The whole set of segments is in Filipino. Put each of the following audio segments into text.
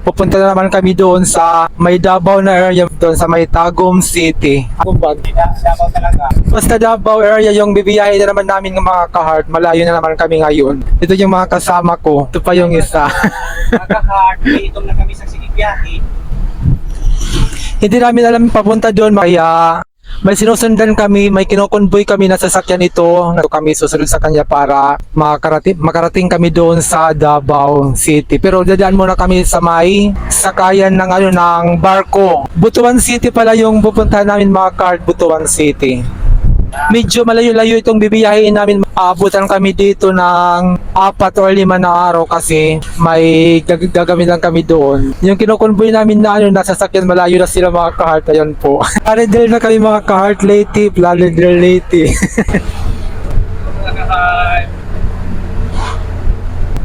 pupunta na naman kami doon sa may Davao na area, doon sa may Tagum City. Davao talaga. Basta Davao area yung bibiyahe na naman namin ng mga ka-heart. Malayo na naman kami ngayon. Ito yung mga kasama ko. Ito pa yung isa. Magka-heart, may itong na kami sa Sigibiyahe. Hindi namin alam papunta doon, kaya may sinusundan kami, may kinukonvoy kami na sasakyan ito. Kami susunod sa kanya para makarating kami doon sa Davao City. Pero dadaan muna kami sa may sakayan ng barko. Butuan City pala yung pupuntahan namin mga ka-heart, Butuan City. Medyo malayo-layo itong bibiyahin namin. Aabutan kami dito ng 4 o 5 na araw kasi may gagawin lang kami doon. Yung kinukonvoy namin na nasa sasakyan, malayo na sila mga ka-heart. Ayun po. Laridel na kami mga ka-heart, late, Laridel late. Magka-heart.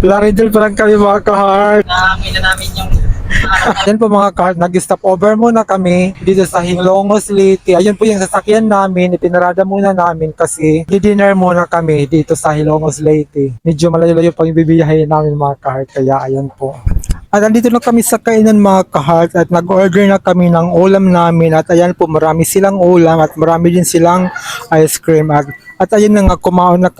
Laridel pa lang kami mga ka-heart. Namin na namin yung Yan po mga ka-heart, nag-stop over muna kami dito sa Hilongos Leyte. Ayun po yung sasakyan namin, ipinarada muna namin kasi di-dinner muna kami dito sa Hilongos Leyte. Medyo malayo-layo pa yung bibiyahin namin mga ka-heart, kaya ayun po. At andito na kami sa kainan mga ka-heart at nag-order na kami ng ulam namin at ayan po marami silang ulam at marami din silang ice cream at ayun na nga kumain na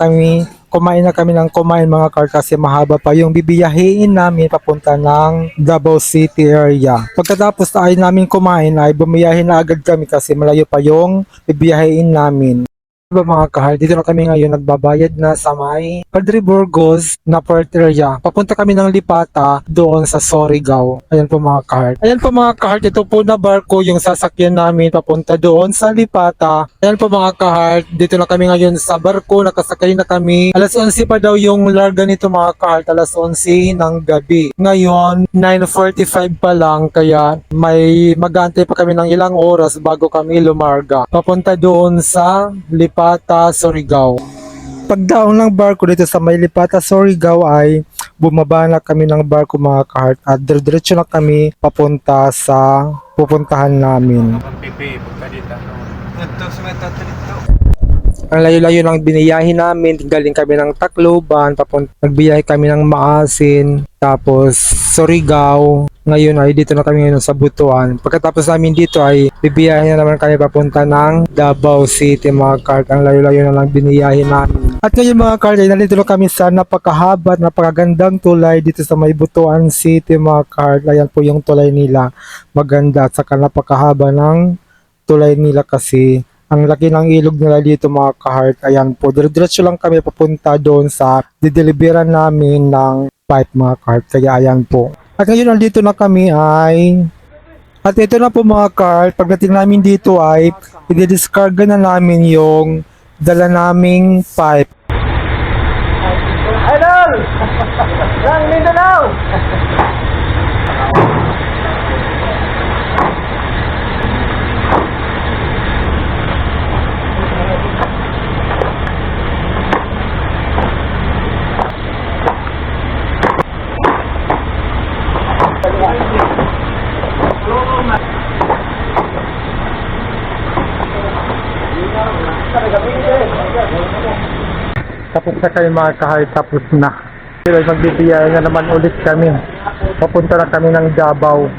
kami ng kumain mga ka-heart kasi mahaba pa yung bibiyahin namin papunta ng Davao City area. Pagkatapos ay namin kumain ay bumiyahin na agad kami kasi malayo pa yung bibiyahin namin. Diba mga ka-heart, dito na kami ngayon nagbabayad na sa may Padre Burgos na port area. Papunta kami ng Lipata doon sa Surigao. Ayan po mga ka-heart. Ayan po mga ka-heart, ito po na barko yung sasakyan namin papunta doon sa Lipata. Ayan po mga ka-heart, dito na kami ngayon sa barko, nakasakay na kami. Alas 11 pa daw yung larga nito mga ka-heart, alas 11 ng gabi. Ngayon, 9:45 pa lang kaya may mag-aantay pa kami ng ilang oras bago kami lumarga. Papunta doon sa Lipata, Surigao. Pagdaong ng barko dito sa may Lipata, Surigao ay bumaba na kami ng barko mga ka-heart at diretso na kami papunta sa pupuntahan namin. pipi, pagkadita. Ito sa may tatalito. Ang layo-layo ng biniyahin namin, galing kami ng Tacloban, nagbiyahe kami ng Maasin, tapos Surigao. Ngayon ay dito na kami ngayon sa Butuan. Pagkatapos namin dito ay bibiyahe na naman kami papunta ng Davao City mga ka-heart. Ang layo-layo na lang biniyahin namin. At ngayon mga ka-heart ay nandito na kami sa napakahaba at napakagandang tulay dito sa may Butuan City mga ka-heart. Ayan po yung tulay nila. Maganda at saka napakahaba ng tulay nila kasi ang laki ng ilog nila dito mga ka-heart. Ayan po, diretso lang kami papunta doon sa dideliveran namin ng pipe mga ka-heart. Kaya ayan po. At ngayon nandito na kami at ito na po mga ka-heart. Pagdating namin dito ay i-discarga na namin yung dala naming pipe. Idol! Lang Mindanao! Tapos na kami mga ka-heart, tapos na. Pero magbibiyahe na naman ulit kami. Papunta na kami ng Davao.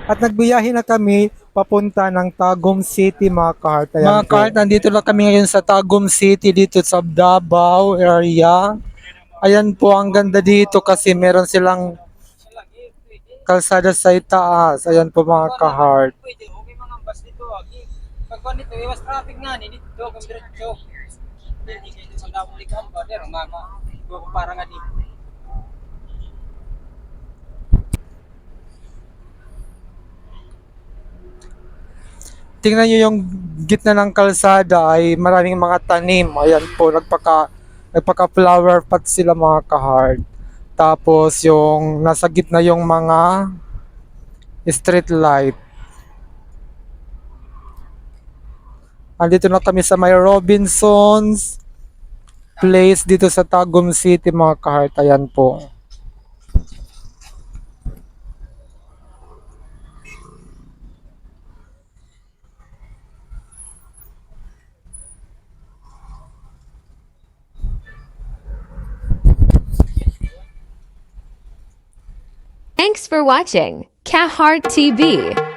At nagbiyahe na kami papunta ng Tagum City mga ka-heart. Mga ka-heart, nandito na kami ngayon sa Tagum City dito sa Davao area. Ayan po, ang ganda dito kasi meron silang kalsada sa itaas. Ayan po mga ka-heart. Okay mga bus dito. Pagkuhan dito, iwas traffic nga. Dito, kami diretso. Hindi kayo sa damong likam pa. Pero mama, para nga dito. Tingnan nyo yung gitna ng kalsada ay maraming mga tanim. Ayan po, nagpaka-flower pot sila mga ka-heart. Tapos yung nasa gitna yung mga street light. Andito na kami sa may Robinson's Place dito sa Tagum City mga ka-heart. Ayan po. Thanks for watching Cat Heart TV.